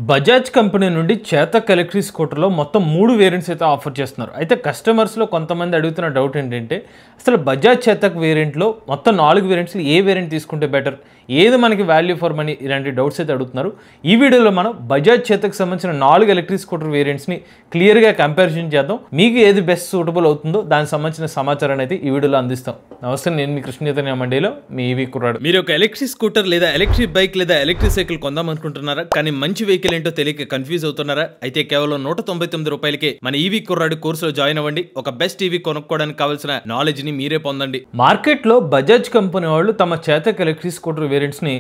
Bajaj company నుండి Chetak electric స్కూటర్లో మొత్తం 3 variants అయితే ఆఫర్ చేస్తున్నారు. అయితే కస్టమర్స్లో కొంతమంది అడుగుతున్న డౌట్ ఏంటంటే అసలు బజాజ్ చేతక్ వేరియంట్లో మొత్తం 4 వేరియంట్స్లో ఏ వేరియంట్ తీసుకుంటే బెటర్, ఏది మనకి వాల్యూ ఫర్ మనీ, ఇలాంటి డౌట్స్ అయితే అడుగుతున్నారు. ఈ వీడియోలో మనం బజాజ్ చేతక్ సంబంధించిన 4 ఎలక్ట్రిక్ స్కూటర్ వేరియంట్స్ని క్లియర్గా కంపారిజన్ చేద్దాం. మీకు ఏది బెస్ట్ సూటబుల్ అవుతుందో దానికి సంబంధించిన సమాచారాన్ని అయితే ఈ వీడియోలో అందిస్తాం. నమస్తే, నేను మీ కృష్ణ చైతన్య మండీలో మీ ఈవీ కుర్రాడు. మీరు ఒక ఎలక్ట్రిక్ స్కూటర్ లేదా ఎలక్ట్రిక్ బైక్ లేదా ఎలక్ట్రిక్ సైకిల్ కొందాం అనుకుంటున్నారా, కానీ మంచి వెహికల్ ఏంటో తెలియక కన్ఫ్యూజ్ అవుతున్నారా? అయితే కేవలం 199 రూపాయలకే మన ఈవీ కుర్రాడు కోర్సులో జాయిన్ అవ్వండి. ఒక బెస్ట్ ఈవీ కొనుక్కోవడానికి కావాల్సిన నాలెడ్జ్ ని మీరే పొందండి. మార్కెట్ లో బజాజ్ కంపెనీ వాళ్ళు తమ చేతక్ ఎలక్ట్రిక్ స్కూటర్ వేరియంట్స్ ని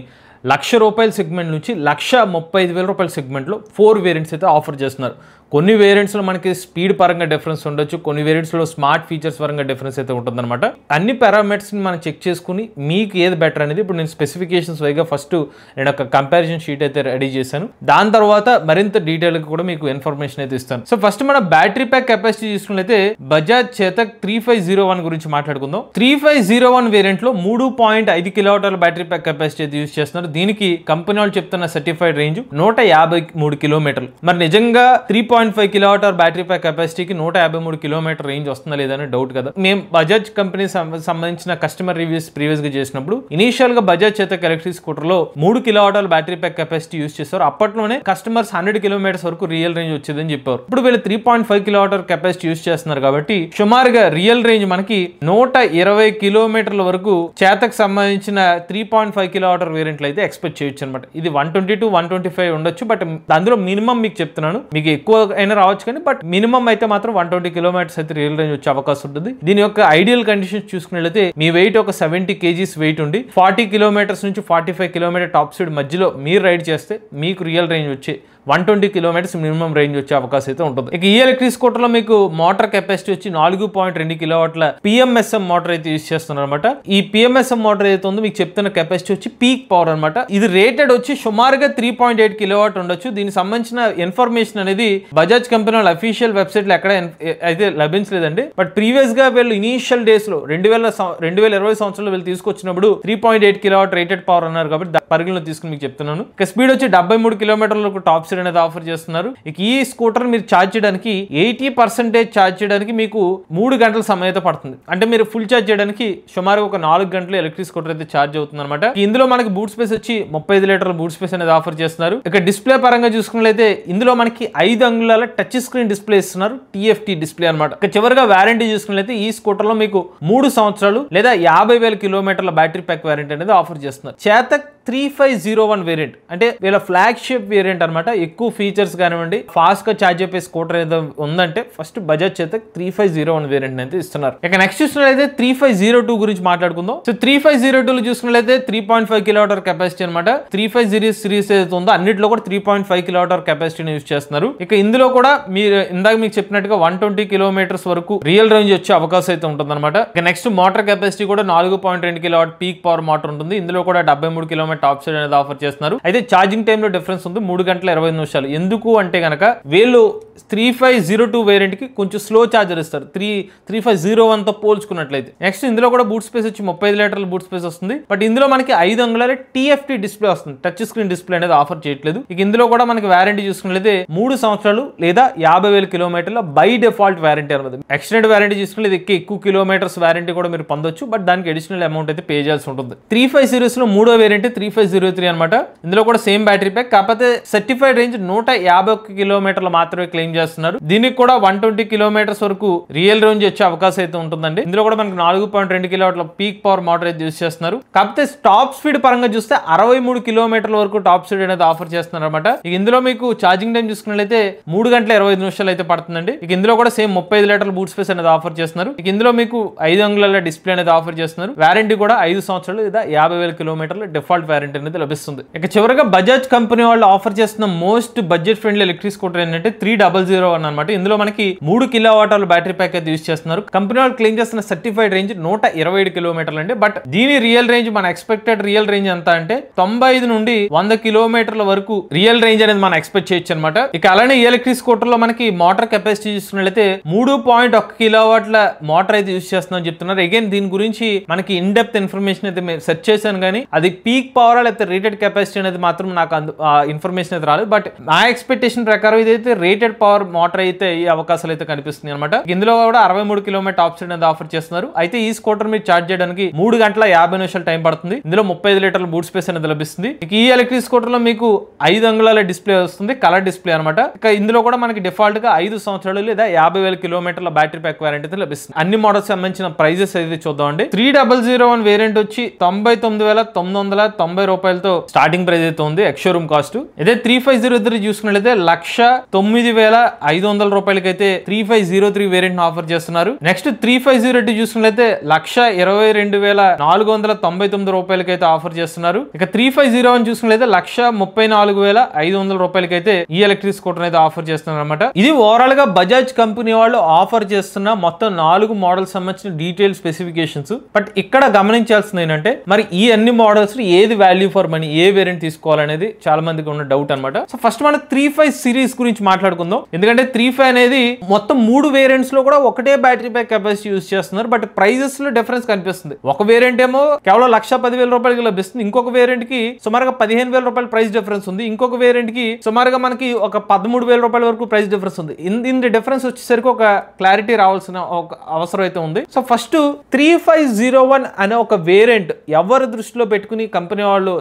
₹1,00,000 సెగ్మెంట్ నుంచి ₹1,35,000 సెగ్మెంట్ లో 4 వేరియంట్స్ అయితే ఆఫర్ చేస్తున్నారు. కొన్ని వేరియంట్స్లో మనకి స్పీడ్ పరంగా డిఫరెన్స్ ఉండొచ్చు, కొన్ని వేరియంట్స్లో స్మార్ట్ ఫీచర్స్ పరంగా డిఫరెన్స్ అయితే ఉంటుందన్నమాట. అన్ని పారామీటర్స్ని మనం చెక్ చేసుకుని మీకు ఏది బెటర్ అనేది ఇప్పుడు నేను స్పెసిఫికేషన్స్ వైగా ఫస్ట్ నేను ఒక కంపారిజన్ షీట్ అయితే రెడీ చేశాను. దాని తర్వాత మరింత డీటెయిల్గా కూడా మీకు ఇన్ఫర్మేషన్ అయితే ఇస్తాను. సో ఫస్ట్ మన బ్యాటరీ ప్యాక్ కెపాసిటీ చూసుకున్నట్లయితే బజాజ్ చేతక్ 3501 గురించి మాట్లాడుకుందాం. 3501 వేరియంట్ లో 3.5 కిలోవాట్ల బ్యాటరీ ప్యాక్ కెపాసిటీ అయితే యూజ్ చేస్తున్నారు. దీనికి కంపెనీ వాళ్ళు చెప్తున్న సర్టిఫైడ్ రేంజ్ 153 కిలోమీటర్లు. మరి నిజంగా 3.5 కిలోవాట్ బ్యాటరీ ప్యాక్ కెపాసిటీకి 153 కిలోమీటర్ రేంజ్ వస్తుందా లేదని డౌట్ కదా. మేము బజాజ్ కంపెనీ సంబంధించిన కస్టమర్ రివ్యూస్ ప్రీవియస్ గా చేసినప్పుడు ఇనీషియల్ గా బజాజ్ చేతక్ ఎలక్ట్రిక్ స్కూటర్ లో 3 kilowatt battery pack capacity use చేస్తారు. అప్పట్లోనే కస్టమర్స్ 100 కిలోమీటర్స్ వరకు రియల్ రేంజ్ వచ్చేదని చెప్పారు. ఇప్పుడు వీళ్ళు 3.5 కిలోవాట్ కెపాసిటీ యూజ్ చేస్తున్నారు కాబట్టి సుమారుగా రియల్ రేంజ్ మనకి 120 కిలోమీటర్ల వరకు చేతక్ సంబంధించిన 3.5 కిలోవాట్ వేరియంట్లు అయితే ఎక్స్పెక్ట్ చేయొచ్చు అనమాట. ఇది 120 to 125 ఉండొచ్చు, బట్ అందులో మినిమం మీకు చెప్తున్నాను. మీకు ఎక్కువ అయినా రావచ్చు కానీ బట్ మినిమం అయితే మాత్రం 120 కిలోమీటర్స్ అయితే రియల్ రేంజ్ వచ్చే అవకాశం ఉంటుంది. దీని యొక్క ఐడియల్ కండిషన్స్ చూసుకున్నట్లయితే మీ వెయిట్ ఒక 70 kgs వెయిట్ ఉండి 40 కిలోమీటర్స్ నుంచి 45 కిలోమీటర్ టాప్ స్పీడ్ మధ్యలో మీరు రైడ్ చేస్తే మీకు రియల్ రేంజ్ వచ్చే 120 కిలోమీటర్స్ మినిమం రేంజ్ వచ్చే అవకాశం అయితే ఉంటుంది. ఇక ఈ ఎలక్ట్రిక్ స్కూటర్ లో మీకు మోటార్ కెపాసిటీ వచ్చి 4.2 కిలోవాట్ల PMSM మోటార్ అయితే యూజ్ చేస్తున్నారు అనమాట. ఈ PMSM మోటార్ అయితే ఉందో మీకు చెప్తున్న కెపాసిటీ వచ్చి పీక్ పవర్ అనమాట. ఇది రేటెడ్ వచ్చి సుమారుగా 3.8 కిలోవాట్ ఉండొచ్చు. దీనికి సంబంధించిన ఇన్ఫర్మేషన్ అనేది బజాజ్ కంపెనీ వాళ్ళ అఫీషియల్ వెబ్సైట్ లో ఎక్కడ అయితే లభించలేదండి. బట్ ప్రీవియస్ గా వీళ్ళు ఇనీషియల్ డేస్ లో 2020 సంవత్సరంలో వీళ్ళు తీసుకొచ్చినప్పుడు 3.8 కిలోవాట్ రేటెడ్ పవర్ అన్నారు కాబట్టి పరిగణలో తీసుకుని మీకు చెప్తున్నాను. ఇక స్పీడ్ వచ్చి 73 కిలోమీటర్లకు టాప్ స్పీడ్ అనేది ఆఫర్ చేస్తున్నారు. ఇక ఈ స్కూటర్ మీరు ఛార్జ్ చేయడానికి 80% ఛార్జ్ చేయడానికి మీకు 3 గంటల సమయం అయితే పడుతుంది. అంటే మీరు ఫుల్ ఛార్జ్ చేయడానికి సుమారు ఒక 4 గంటలు ఎలక్ట్రిక్ స్కూటర్ అయితే ఛార్జ్ అవుతుంది అనమాట. ఇందులో మనకి బూట్ స్పేస్ వచ్చి 35 లీటర్ల బూట్ స్పేస్ అనేది ఆఫర్ చేస్తున్నారు. ఇక డిస్ప్లే పరంగా చూసుకున్నట్లయితే ఇందులో మనకి 5 అంగుళాల టచ్ స్క్రీన్ డిస్ప్లే ఇస్తున్నారు. TFT డిస్ప్లే అనమాట. ఇక చివరిగా వారంటీ చూసుకున్నట్లయితే ఈ స్కూటర్ లో మీకు 3 సంవత్సరాలు లేదా 50,000 కిలోమీటర్ల బ్యాటరీ ప్యాక్ వారంటీ అనేది ఆఫర్ చేస్తున్నారు. చేతక్ 3501 వేరియంట్ అంటే వీళ్ళ ఫ్లాగ్షిప్ వేరియంట్ అనమాట. ఎక్కువ ఫీచర్స్ కానివ్వండి, ఫాస్ట్ గా ఛార్జ్ అయిపోయే స్కూటర్ ఏదో ఉందంటే ఫస్ట్ బజాజ్ చేతక్ 3501 వేరియంట్ అయితే ఇస్తున్నారు. ఇక నెక్స్ట్ చూసినట్లయితే 3502 గురించి మాట్లాడుకుందాం. సో 3502 చూసుకున్నట్లయితే 3.5 కిలోవాట్ కెపాసిటీ అనమాట. 35 సిరీస్ ఏదైతే ఉందో అన్నింటిలో కూడా 3.5 కిలోవాట్ కెపాసిటీని యూజ్ చేస్తున్నారు. ఇక ఇందులో కూడా మీరు ఇందాక మీకు చెప్పినట్టుగా 120 కిలోమీటర్స్ వరకు రియల్ రేంజ్ వచ్చే అవకాశం అయితే ఉంటుంది అనమాట. ఇక నెక్స్ట్ మోటార్ కెపాసిటీ కూడా 4.2 కిలోవాట్ పీక్ పవర్ మోటార్ ఉంటుంది. ఇందులో కూడా 73 కిలోమీటర్ టాప్ స్పీడ్ అనేది ఆఫర్ చేస్తున్నారు. అయితే ఛార్జింగ్ టైమ్ లో డిఫరెన్స్ ఉంది, 3 గంటల 20 నిమిషాలు. ఎందుకు అంటే గనక వీళ్ళు 3502 వేరియంట్ కి కొంచెం స్లో ఛార్జర్ ఇస్తారు 3501 తో పోల్చుకున్నట్లయితే. నెక్స్ట్ ఇందులో కూడా బూట్ స్పేస్ వచ్చి 35 లీటర్ల బూట్ స్పేస్ వస్తుంది. బట్ ఇందులో మనకి 5 అంగుళాల TFT డిస్ప్లే వస్తుంది. టచ్ స్క్రీన్ డిస్ప్లే అనేది ఆఫర్ చేయట్లేదు. ఇక ఇందులో కూడా మనకి వారంటీ చూసుకున్నట్లయితే 3 సంవత్సరాలు లేదా 50,000 కిలోమీటర్ల బై డిఫాల్ట్ వారంటీ అనేది. ఎక్స్టెండెడ్ వారంటీ చూసుకున్నట్లయితే ఎక్కువ కిలోమీటర్స్ వారంటీ కూడా మీరు పొందొచ్చు, బట్ దానికి అడిషనల్ అమౌంట్ అయితే పే చేయాల్సి ఉంటుంది. 35 సిరీస్ లో 3వ వేరియంట్ 3503 అనమాట. ఇందులో కూడా సేమ్ బ్యాటరీ ప్యాక్, కాకపోతే సర్టిఫైడ్ రేంజ్ 151 కిలోమీటర్లు మాత్రమే క్లెయిమ్ చేస్తున్నారు. దీనికి కూడా 120 కిలోమీటర్స్ వరకు రియల్ రేంజ్ వచ్చే అవకాశం అయితే ఉంటుందండి. ఇందులో కూడా మనకి 4.2 కిలోవాట్ల పీక్ పవర్ మోటార్ అయితే యూజ్ చేస్తున్నారు. కాకపోతే టాప్ స్పీడ్ పరంగా చూస్తే 63 కిలోమీటర్ల వరకు టాప్ స్పీడ్ అనేది ఆఫర్ చేస్తున్నారు అనమాట. ఇక ఇందులో మీకు ఛార్జింగ్ టైం చూసుకున్నట్లయితే 3 గంటల 25 నిమిషాలు అయితే పడుతుందండి. ఇక ఇందులో కూడా సేమ్ 35 లీటర్ల బూట్ స్పేస్ అనేది ఆఫర్ చేస్తున్నారు. ఇక ఇందులో మీకు 5 అంగుళాల డిస్ప్లే అనేది ఆఫర్ చేస్తున్నారు. వారంటీ కూడా 5 సంవత్సరాలు లేదా 50,000 కిలోమీటర్ల డిఫాల్ట్ వారంటీ అనేది లభిస్తుంది. ఇక చివరిగా బజాజ్ కంపెనీ వాళ్ళు ఆఫర్ చేస్తున్న most budget friendly electric scooter ఏంటంటే 3001 అనమాట. ఇందులో మనకి 3 కిలోవాట్ బ్యాటరీ ప్యాక్ అయితే యూజ్ చేస్తున్నారు. కంపెనీ వాళ్ళు క్లెయిమ్ చేస్తున్న సర్టిఫైడ్ రేంజ్ 127 కిలోమీటర్లు అండి. బట్ దీని రియల్ రేంజ్ మన ఎక్స్పెక్టెడ్ రియల్ రేంజ్ ఎంత అంటే 95 నుండి 100 కిలోమీటర్ల వరకు రియల్ రేంజ్ అనేది మనం ఎక్స్పెక్ట్ చేయొచ్చు అనమాట. ఇక అలానే ఈ ఎలక్ట్రిక్ స్కూటర్ లో మనకి మోటార్ కెపాసిటీ చూసుకున్నట్లయితే 3.1 కిలోవాట్ల మోటార్ అయితే యూజ్ చేస్తున్నాం చెప్తున్నారు. అగైన్ దీని గురించి మనకి ఇన్ డెప్త్ ఇన్ఫర్మేషన్ అయితే సెర్చ్ చేశాను కానీ అది పీక్ పవర్ లేకపోతే రేటెడ్ కెపాసిటీ అనేది మాత్రం నాకు ఇన్ఫర్మేషన్ అయితే రాలేదు. బట్ నా ఎక్స్పెక్టేషన్ ప్రకారం ఇదైతే రేటెడ్ పవర్ మోటార్ అయితే ఈ అవకాశాలు అయితే కనిపిస్తుంది అనమాట. ఇందులో కూడా 63 కిలోమీటర్ టాప్ స్పీడ్ అనేది ఆఫర్ చేస్తున్నారు. అయితే ఈ స్కూటర్ మీరు ఛార్జ్ చేయడానికి 3 గంటల 50 నిమిషాలు టైం పడుతుంది. ఇందులో 35 లీటర్ల బూట్ స్పేస్ అనేది లభిస్తుంది. ఈ ఎలక్ట్రిక్ స్కూటర్ లో మీకు 5 అంగుళాల డిస్ప్లే వస్తుంది, కలర్ డిస్ప్లే అనమాట. ఇక ఇందులో కూడా మనకి డిఫాల్ట్ గా 5 సంవత్సరాలు లేదా 50,000 కిలోమీటర్ల బ్యాటరీ ప్యాక్ వారంటీ అయితే లభిస్తుంది. అన్ని మోడల్స్ సంబంధించిన ప్రైజెస్ అయితే చూద్దామండి. 3001 వేరియంట్ వచ్చి 99,990 రూపాయలతో స్టార్టింగ్ ప్రైస్ అయితే ఉంది ఎక్స్షోరూమ్ కాస్ట్. అదే 3503 చూసుకున్నట్లయితే 1,09,500 రూపాయలకి అయితే 3503 వేరియంట్ ఆఫర్ చేస్తున్నారు. నెక్స్ట్ 3502 చూసుకున్నట్లయితే 1,22,499 రూపాయలకి అయితే ఆఫర్ చేస్తున్నారు. ఇక 3501 చూసుకున్నట్లయితే 1,34,500 రూపాయలకి అయితే ఈ ఎలక్ట్రిక్ స్కూటర్ అయితే ఆఫర్ చేస్తున్నారు అనమాట. ఇది ఓవరాల్ గా బజాజ్ కంపెనీ వాళ్ళు ఆఫర్ చేస్తున్న మొత్తం 4 మోడల్స్ సంబంధించిన డీటెయిల్ స్పెసిఫికేషన్స్. బట్ ఇక్కడ గమనించాల్సింది ఏంటంటే మరి ఈ అన్ని మోడల్స్ ఏది వాల్యూ ఫర్ మనీ, ఏ వేరియంట్ తీసుకోవాలనేది చాలా మందికి ఉన్న డౌట్ అనమాట. సో ఫస్ట్ మనం 35 సిరీస్ గురించి మాట్లాడుకుందాం. ఎందుకంటే 35 అనేది మొత్తం 3 వేరియంట్స్ లో కూడా ఒకటే బ్యాటరీ ప్యాక్ కెపాసిటీ యూజ్ చేస్తున్నారు. బట్ ప్రైజెస్ లో డిఫరెన్స్ కనిపిస్తుంది. ఒక వేరియంట్ ఏమో కేవలం 1,10,000 రూపాయలకి లభిస్తుంది. ఇంకొక వేరియంట్ కి సుమారుగా 15,000 రూపాయల ప్రైస్ డిఫరెన్స్ ఉంది. ఇంకొక వేరియంట్ కి సుమారుగా మనకి ఒక 13,000 రూపాయల వరకు ప్రైస్ డిఫరెన్స్ ఉంది. ఇంత డిఫరెన్స్ వచ్చేసరికి ఒక క్లారిటీ రావాల్సిన ఒక అవసరం అయితే ఉంది. సో ఫస్ట్ 3501 అనే ఒక వేరియంట్ ఎవరి దృష్టిలో పెట్టుకుని కంపెనీ వాళ్ళు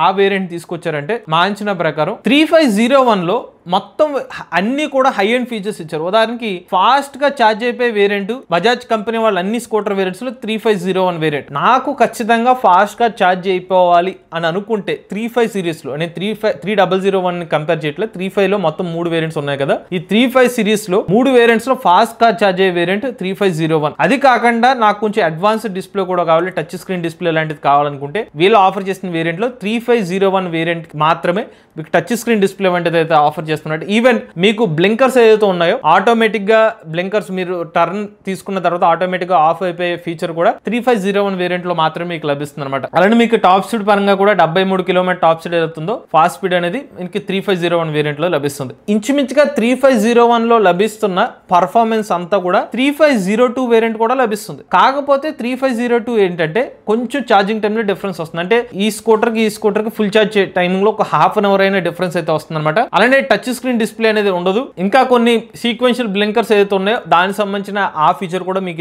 ఆ వేరియంట్ తీసుకొచ్చారంటే మా అంచనా ప్రకారం 3501 లో మొత్తం అన్ని కూడా హై అండ్ ఫీచర్స్ ఇచ్చారు. ఉదాహరణకి ఫాస్ట్ గా ఛార్జ్ అయిపోయే వేరియంట్ బజాజ్ కంపెనీ వాళ్ళు అన్ని స్కూటర్ వేరియంట్స్ లో 3501 వేరియంట్. నాకు ఖచ్చితంగా ఫాస్ట్ గా ఛార్జ్ అయిపోవాలి అని అనుకుంటే 35 సిరీస్ లో, నేను 3001 కంపేర్ చేయట్లేదు, 35 లో మొత్తం 3 వేరియంట్స్ ఉన్నాయి కదా. ఈ 35 సిరీస్ లో 3 వేరియంట్స్ లో ఫాస్ట్ గా ఛార్జ్ అయ్యే వేరియంట్ 3501. అది కాకుండా నాకు కొంచెం అడ్వాన్స్డ్ డిస్ప్లే కూడా కావాలి, టచ్ స్క్రీన్ డిస్ప్లే లాంటిది కావాలనుకుంటే వీళ్ళు ఆఫర్ చేసిన వేరియంట్ లో 3501 వేరియంట్ మాత్రమే మీకు టచ్ స్క్రీన్ డిస్ప్లే వంటిది అయితే ఆఫర్ చేస్తున్నట్టు. ఈవెన్ మీకు బ్లింకర్స్ ఏదైతే ఉన్నాయో ఆటోమేటిక్ గా బ్లింకర్స్ మీరు టర్న్ తీసుకున్న తర్వాత ఆటోమేటిక్ గా ఆఫ్ అయిపోయే ఫీచర్ కూడా 3501 వేరియంట్ లో మాత్రమే మీకు లభిస్తుంది అనమాట. అలానే మీకు టాప్ స్పీడ్ పరంగా కూడా 73 కిలోమీటర్ టాప్ స్పీడ్ ఏదవుతుందో ఫాస్ట్ స్పీడ్ అనేది మీకు 3501 వేరియంట్ లో లభిస్తుంది. ఇంచుమించుగా 3501 లో లభిస్తున్న పర్ఫార్మెన్స్ అంతా కూడా 3502 వేరియంట్ కూడా లభిస్తుంది. కాకపోతే 3502 ఏంటంటే కొంచెం ఛార్జింగ్ టైమ్ లో డిఫరెన్స్ వస్తుంది. అంటే ఈ స్కూటర్ కి ఫుల్ ఛార్జ్ టైమింగ్ లో ఒక హాఫ్ అన్ అవర్ అయిన డిఫరెన్స్ అయితే వస్తుంది అనమాట. అలానే టచ్ స్క్రీన్ డిస్ప్లే అనేది ఉండదు. ఇంకా కొన్ని సీక్వెన్షియల్ బ్లింకర్స్ ఏదైతే ఉన్నాయో దానికి సంబంధించిన ఆ ఫీచర్ కూడా మీకు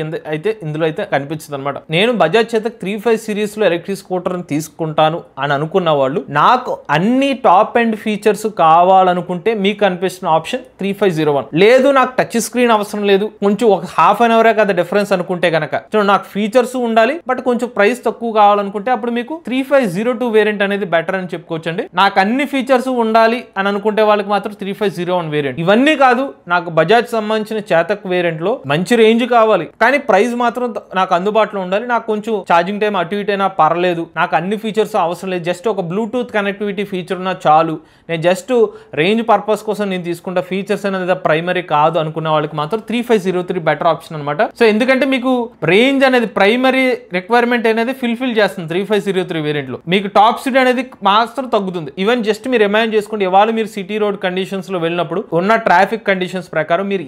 ఇందులో అయితే కనిపించింది అనమాట. నేను బజాజ్ చేత 35 సిరీస్ లో ఎలక్ట్రిక్ స్కూటర్ తీసుకుంటాను అని అనుకున్న వాళ్ళు నాకు అన్ని టాప్ అండ్ ఫీచర్స్ కావాలనుకుంటే మీకు కనిపిస్తున్న ఆప్షన్ 3501. లేదు నాకు టచ్ స్క్రీన్ అవసరం లేదు, కొంచెం ఒక హాఫ్ అన్ అవరే కదా డిఫరెన్స్ అనుకుంటే కనుక నాకు ఫీచర్స్ ఉండాలి బట్ కొంచెం ప్రైస్ తక్కువ కావాలనుకుంటే అప్పుడు మీకు 3502 వేరియంట్ అనేది బెటర్ అని చెప్పుకోవచ్చండి. నాకు అన్ని ఫీచర్స్ ఉండాలి అని అనుకుంటే వాళ్ళకి మాత్రం 3501 వేరియంట్. ఇవన్నీ కాదు, నాకు బజాజ్ సంబంధించిన చేతక్ వేరియంట్ లో మంచి రేంజ్ కావాలి కానీ ప్రైస్ మాత్రం నాకు అందుబాటులో ఉండాలి, నాకు కొంచెం ఛార్జింగ్ టైం అటు ఇటు అయినా పర్లేదు, నాకు అన్ని ఫీచర్స్ అవసరం లేదు, జస్ట్ ఒక బ్లూటూత్ కనెక్టివిటీ ఫీచర్ ఉన్నా చాలు, నేను జస్ట్ రేంజ్ పర్పస్ కోసం నేను తీసుకుంటా, ఫీచర్స్ అనేది ప్రైమరీ కాదు అనుకున్న వాళ్ళకి మాత్రం 3503 బెటర్ ఆప్షన్ అనమాట. సో ఎందుకంటే మీకు రేంజ్ అనేది ప్రైమరీ రిక్వైర్మెంట్ అనేది ఫిల్ చేస్తుంది 3503 వేరియంట్ లో. మీకు టాప్ స్పీడ్ అనేది మాత్రం తగ్గుతుంది. ఈవెన్ జస్ట్ మీరు ఇమాజిన్ చేసుకోండి, ఇవాళ మీరు సిటీ రోడ్ కండిషన్స్ లో వెళ్ళినప్పుడు ఉన్న ట్రాఫిక్ కండిషన్స్ ప్రకారం మీరు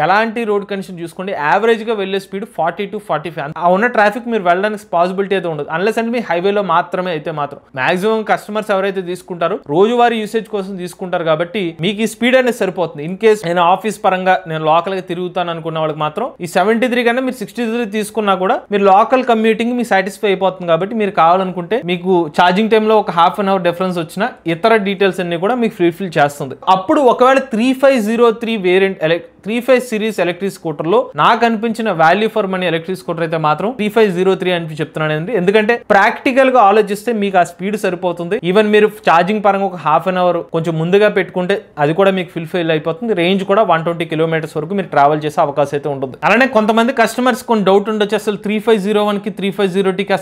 ఎలాంటి రోడ్ కండిషన్ చూసుకోండి, యావరేజ్ గా వెళ్లే స్పీడ్ 40 to 45. ఆ ఉన్న ట్రాఫిక్ మీరు వెళ్ళడానికి పాసిబిలిటీ అయితే ఉండదు అన్లెస్ అంటే మీ హైవేలో మాత్రమే అయితే మాత్రం. మాక్సిమం కస్టమర్స్ ఎవరైతే తీసుకుంటారో రోజువారీ యూసేజ్ కోసం తీసుకుంటారు కాబట్టి మీకు ఈ స్పీడ్ అనేది సరిపోతుంది. ఇన్ కేస్ నేను ఆఫీస్ పరంగా నేను లోకల్ గా తిరుగుతాను అనుకున్న వాళ్ళకి మాత్రం ఈ 73 కన్నా మీరు 63 తీసుకున్నా కూడా మీరు లోకల్ కమ్యూటింగ్ మీ సాటిస్ఫై అయిపోతుంది. కాబట్టి మీరు కావాలనుకుంటే మీకు ఛార్జింగ్ టైమ్ లో ఒక హాఫ్ అన్ అవర్ డిఫరెన్స్ వచ్చిన ఇతర డీటెయిల్స్ అన్ని కూడా మీకు ఫుల్ఫిల్ చేస్తుంది. అప్పుడు ఒకవేళ 3503 వేరియంట్ 35 సిరీస్ ఎలక్ట్రిక్ స్కూటర్ లో నాకు అనిపించిన value for money electric scooter అయితే మాత్రం 3503 అని చెప్తున్నానండి. ఎందుకంటే ప్రాక్టికల్ గా ఆలోచిస్తే మీకు ఆ స్పీడ్ సరిపోతుంది. ఈవెన్ మీరు ఛార్జింగ్ పరంగా ఒక హాఫ్ అన్ అవర్ కొంచెం ముందుగా పెట్టుకుంటే అది కూడా మీకు ఫుల్ఫిల్ అయిపోతుంది. రేంజ్ కూడా 120 కిలోమీటర్స్ వరకు మీరు ట్రావెల్ చేసే అవకాశం అయితే ఉంటుంది. అలానే కొంతమంది కస్టమర్స్ కొన్ని డౌట్ ఉండొచ్చు, అసలు 3501 కి 3502 కి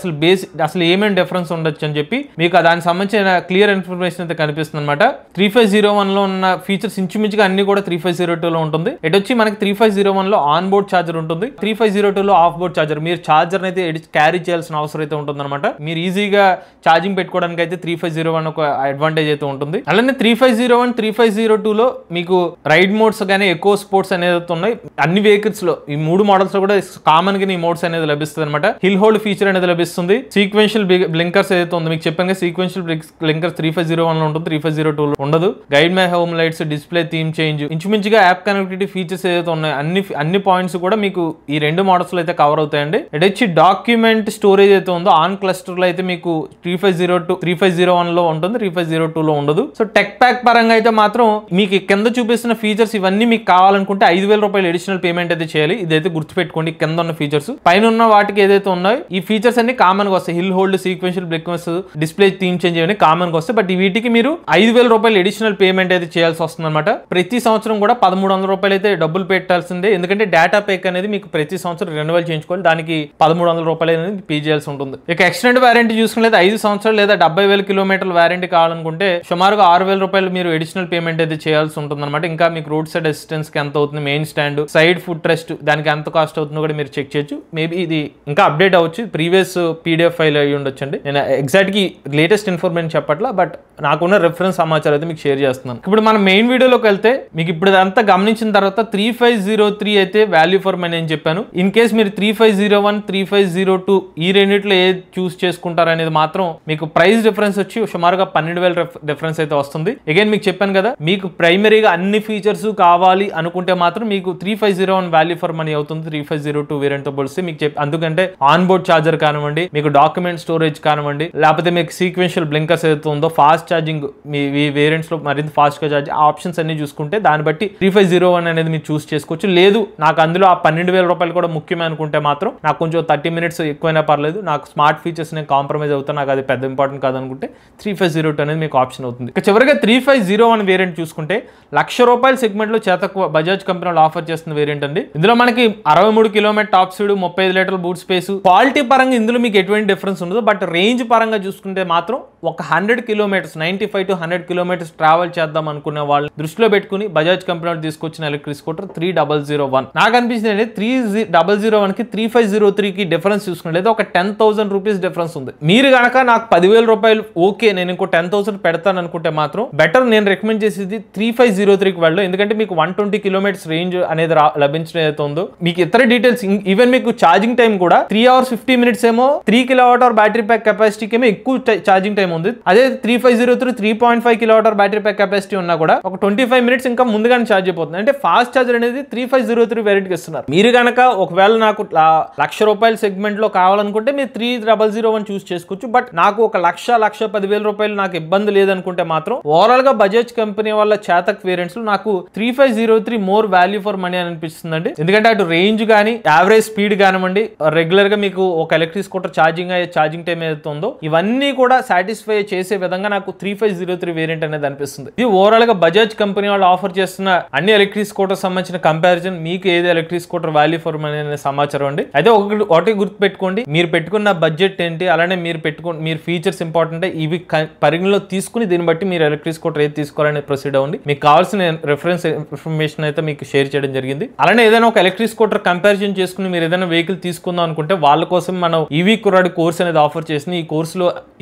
అసలు ఏమేమి డిఫరెన్స్ ఉండొచ్చు అని చెప్పి మీకు దానికి సంబంధించిన క్లియర్ ఇన్ఫర్మేషన్ అయితే కనిపిస్తుంది అనమాట. 3501 లో ఉన్న ఫీచర్స్ ఇంచుమించుగా అన్ని కూడా 3502 లో ఉంటుంది. ఇటు వచ్చి మనకి 3501 లో ఆన్ బోర్డ్ ఛార్జర్ ఉంటుంది, 3502 లో ఆఫ్ బోర్డ్ ఛార్జర్. మీరు ఛార్జర్ అయితే క్యారీ చేయాల్సిన అవసరం అయితే ఉంటుంది అనమాట. మీరు ఈజీగా ఛార్జింగ్ పెట్టుకోవడానికి అయితే 3501 ఒక అడ్వాంటేజ్ అయితే ఉంటుంది. అలానే 3501, 3502 లో మీకు రైడ్ మోడ్స్ కానీ ఎకో స్పోర్ట్స్ అనేది ఉన్నాయి. అన్ని వెహికల్స్ లో ఈ 3 మోడల్స్ లో కూడా కామన్ గా ఈ మోడ్స్ అనేది లభిస్తుంది అనమాట. హిల్ హోల్డ్ ఫీచర్ అనేది లభిస్తుంది. సీక్వెన్షియల్ బ్లింకర్స్ ఏదైతే ఉందో మీకు చెప్పాను, సీక్వెన్షియల్ బ్లింకర్స్ 3501 లో ఉంటుంది, 3502 లో ఉండదు. Guide my home lights, display theme change, ఇంచుమించుగా యాప్ కనెక్టివిటీ ఫీచర్స్ ఏదైతే ఉన్నాయి అన్ని పాయింట్స్ కూడా మీకు ఈ 2 మోడల్స్ లో అయితే కవర్ అవుతాయండి. ఇది వచ్చి డాక్యుమెంట్ స్టోరేజ్ అయితే ఉందో ఆన్ క్లస్టర్ లో అయితే మీకు 3502, 3501 లో ఉంటుంది, 3502 లో ఉండదు. సో టెక్ ప్యాక్ పరంగా అయితే మాత్రం మీకు కింద చూపిస్తున్న ఫీచర్స్ ఇవన్నీ మీకు కావాలనుకుంటే 5,000 రూపాయలు అడిషనల్ పేమెంట్ అయితే చేయాలి. ఇదైతే గుర్తుపెట్టుకోండి. కింద ఉన్న ఫీచర్స్ పైన ఉన్న వాటికి ఏదైతే ఉన్నాయో ఈ ఫీచర్స్ అన్ని కామన్ గా వస్తాయి. Hill hold, sequential blinkers, display theme change ఇవన్నీ కామన్ గా వస్తాయి. బట్ వీటికి మీరు 5,000 రూపాయలు అడిషనల్ పేమెంట్ అయితే చేయాల్సి వస్తుంది అనమాట. ప్రతి సంవత్సరం కూడా 1,300 రూపాయలు అయితే డబ్బులు పెట్టాల్సిందే. ఎందుకంటే డేటా ప్యాక్ అనేది మీకు ప్రతి సంవత్సరం రెన్యువల్ చేయించుకోవాలి. దానికి 1,300 రూపాయలు అనేది పే చేయాల్సి ఉంటుంది. ఇక ఎక్స్టెండ్ వారంటీ చూసుకునేది 5 సంవత్సరాలు లేదా 70,000 కిలోమీటర్ల వారంటీ కావాలనుకుంటే సుమారుగా 6,000 రూపాయలు మీరు అడిషనల్ పేమెంట్ అయితే చేయాల్సి ఉంటుంది అనమాట. ఇంకా మీకు రోడ్ సైడ్ అసిస్టెన్స్ కి ఎంత అవుతుంది, main stand, side food rest దానికి ఎంత కాస్ట్ అవుతుందో కూడా మీరు చెక్ చేయొచ్చు. మేబీ ఇది ఇంకా అప్డేట్ అవ్వచ్చు, ప్రీవియస్ PDF ఫైల్ అయ్యి ఉండొచ్చండి. నేను ఎగ్జాక్ట్ గా లేటెస్ట్ ఇన్ఫర్మేషన్ చెప్పట్లా, బట్ నాకున్న రెఫరెన్స్ సమాచారం అయితే మీకు షేర్ చేస్తున్నాను. ఇప్పుడు మనం మెయిన్ వీడియోలోకి వెళ్తే మీకు ఇప్పుడు అంతా గమనించిన తర్వాత 3503 అయితే వాల్యూ ఫర్ మనీ అని చెప్పాను. ఇన్ కేస్ మీరు 3501, 3502 ఈ రెండిట్లో ఏది చూస్ చేసుకుంటారు అనేది మాత్రం మీకు ప్రైస్ డిఫరెన్స్ వచ్చి సుమారుగా 12,000 డిఫరెన్స్ అయితే వస్తుంది. అగైన్ మీకు చెప్పాను కదా, మీకు ప్రైమరీగా అన్ని ఫీచర్స్ కావాలి అనుకుంటే మాత్రం మీకు 3501 వాల్యూ ఫర్ మనీ అవుతుంది 3502 వేరియంట్ తో పోలిస్తే. మీకు అందుకంటే ఆన్ బోర్డ్ ఛార్జర్ కానివ్వండి, మీకు డాక్యుమెంట్ స్టోరేజ్ కానివ్వండి, లేకపోతే మీకు సీక్వెన్షియల్ బ్లింకర్స్ ఏదైతే ఉందో, ఫాస్ట్ ఛార్జింగ్ మీ వేరియంట్స్ లో మరింత ఫాస్ట్ గా ఛార్జ్ ఆప్షన్స్ అన్ని చూసుకుంటే దాన్ని బట్టి 3501 అనేది మీరు చూస్ చేసుకోవచ్చు. లేదు నాకు అందులో ఆ 12,000 రూపాయలు కూడా ముఖ్యమే అనుకుంటే మాత్రం నాకు కొంచెం 30 మినిట్స్ ఎక్కువైనా పర్లేదు, నాకు స్మార్ట్ ఫీచర్స్ నేను కాంప్రమైజ్ అవుతాను, నాకు అది పెద్ద ఇంపార్టెంట్ కాదనుకుంటే 3502 అనేది మీకు ఆప్షన్ అవుతుంది. ఇక చివరిగా 3501 వేరియంట్ చూసుకుంటే 1,00,000 రూపాయల సెగ్మెంట్ లో చేతకు బజాజ్ కంపెనీ వాళ్ళు ఆఫర్ చేస్తున్న వేరియంట్ అండి. ఇందులో మనకి 63 కిలోమీటర్ టాప్ స్పీడ్, 35 లీటర్ల బూట్ స్పేస్. క్వాలిటీ పరంగా ఇందులో మీకు ఎటువంటి డిఫరెన్స్ ఉండదు. బట్ రేంజ్ పరంగా చూసుకుంటే మాత్రం ఒక 100 కిలోమీటర్స్ 95 to 100 కిలోమీటర్స్ ట్రావెల్ చేద్దాం అనుకునే వాళ్ళు దృష్టిలో పెట్టుకుని బజాజ్ కంపెనీ వాళ్ళు తీసుకొచ్చిన ఎలక్ట్రిక్ స్కూటర్ 3001. నాకు అనిపించింది 3001 కి 3503 కి డిఫరెన్స్ చూసుకున్నట్లయితే ఒక 10,000 రూపీస్ డిఫరెన్స్ ఉంది. మీరు కనుక నాకు 10,000 రూపాయలు ఓకే నేను ఇంకో 10,000 పెడతాను అనుకుంటే మాత్రం బెటర్ నేను రికమెండ్ చేసేది 3503 కి వెళ్ళడం. ఎందుకంటే మీకు 120 కిలోమీటర్స్ రేంజ్ అనేది లభించడం ఏదైతే ఉందో, మీకు ఇతర డీటెయిల్స్ ఈవెన్ మీకు ఛార్జింగ్ టైం కూడా 3 hours 50 minutes ఏమో 3 kWh బ్యాటరీ ప్యాక్ కెపాసిటీకి ఏమో ఎక్కువ ఛార్జింగ్ టైం ఉంది. అదే 3503 3.5 kWh బ్యాటరీ ప్యాక్ కెపాసిటీ ఉన్నా కూడా ఒక 25 minutes ఇంకా ముందుగానే ఛార్జ్ అయిపోతుంది. అంటే ఫాస్ట్ ఛార్జర్ అనేది 3503 వేరియంట్ ఇస్తున్నారు. మీరు కనుక ఒకవేళ నాకు 1,00,000 రూపాయల సెగ్మెంట్ లో కావాలనుకుంటే మీరు 3001 చూస్ చేసుకోవచ్చు. బట్ నాకు ఒక 1,10,000 రూపాయలు నాకు ఇబ్బంది లేదనుకుంటే మాత్రం ఓవరాల్ గా బజాజ్ కంపెనీ వాళ్ళ చేతక్ వేరియంట్స్ లో నాకు 3503 మోర్ వాల్యూ ఫర్ మనీ అని అనిపిస్తుందండి. ఎందుకంటే అటు రేంజ్ కానీ, యావరేజ్ స్పీడ్ కానివ్వండి, రెగ్యులర్ గా మీకు ఒక ఎలక్ట్రిక్ స్కూటర్ ఛార్జింగ్ టైం ఏదైతే ఉందో ఇవన్నీ కూడా సాటిస్ఫై చేసే విధంగా నాకు 3503 వేరియంట్ అనేది అనిపిస్తుంది. ఇది ఓవరాల్ గా బజాజ్ కంపెనీ వాళ్ళు ఆఫర్ చేస్తున్న అన్ని ఎలక్ట్రిక్ స్కూటర్ సంబంధించిన కంపారిజన్. మీకు ఏది electric scooter value for money అనే సమాచారం అండి. అయితే ఒకటి గుర్తు పెట్టుకోండి, మీరు పెట్టుకున్న బడ్జెట్ ఏంటి, అలానే మీరు ఫీచర్స్ ఇంపార్టెంట్ ఇవి పరిగణలో తీసుకుని దీన్ని బట్టి మీరు ఎలక్ట్రిక్ స్కూటర్ ఏది తీసుకోవాలని ప్రొసీడ్ అవ్వండి. మీకు కావాల్సిన రెఫరెన్స్ ఇన్ఫర్మేషన్ అయితే మీకు షేర్ చేయడం జరిగింది. అలానే ఏదైనా ఒక ఎలక్ట్రిక్ స్కూటర్ కంపారిజన్ చేసుకుని మీరు ఏదైనా వెహికల్ తీసుకుందాం అనుకుంటే వాళ్ళ కోసం మనం ఈవీ కుర్రాడి కోర్స్ అనేది ఆఫర్ చేసింది.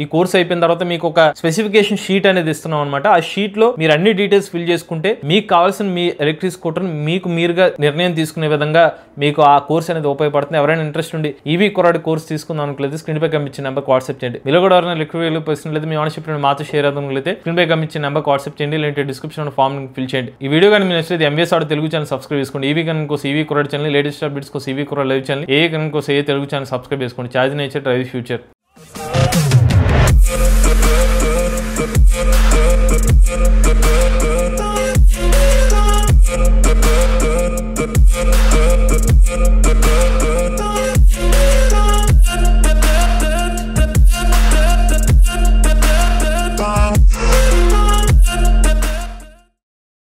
ఈ కోర్స్ అయిపోయిన తర్వాత మీకు ఒక స్పెసిఫికేషన్ షీట్ అనేది ఇస్తున్నాం అనమాట. ఆ షీట్ లో మీరు అన్ని డీటెయిల్స్ ఫిల్ చేసుకుంటే మీకు కావాల్సిన మీ ఎలక్ట్రిక్ స్కూటర్ మీకు మీరుగా నిర్ణయం తీసుకునే విధంగా మీకు ఆ కోర్స్ అనేది ఉపయోగపడుతుంది. ఎవరైనా ఇంట్రెస్ట్ ఉండి ఈవీ కుర్రాడి కోర్స్ తీసుకుందాం అనుకోలేదు స్క్రీన్ పై కనిపించిన నెంబర్ వాట్సాప్ చేయండి. మీరు కూడా ఎవరైనా ఎలక్ట్రిక్ పర్సన్ లేదు మీ ఆనర్షిప్ మాతో షేర్ అవుతుంది స్క్రీన్ పై కనిపించిన నెంబర్ వాట్సాప్ చేయండి, లేదంటే డిస్క్రిప్షన్ ఫామ్ ఫిల్ చేయండి. ఈ వీడియో కానీ మీరు నచ్చితే MVS Auto Telugu channel subscribe చేసుకోండి. ఈవీ కనుక ఈవీ కుర్రాడి ఛానల్, లేటెస్ట్ అప్డేట్స్ కోసం ఈవీ కుర్రాడి లైవ్ ఛానల్, ఏ కనుక తెలుగు ఛానల్ సబ్స్క్రైబ్ చేసుకోండి. Charge nature drive future.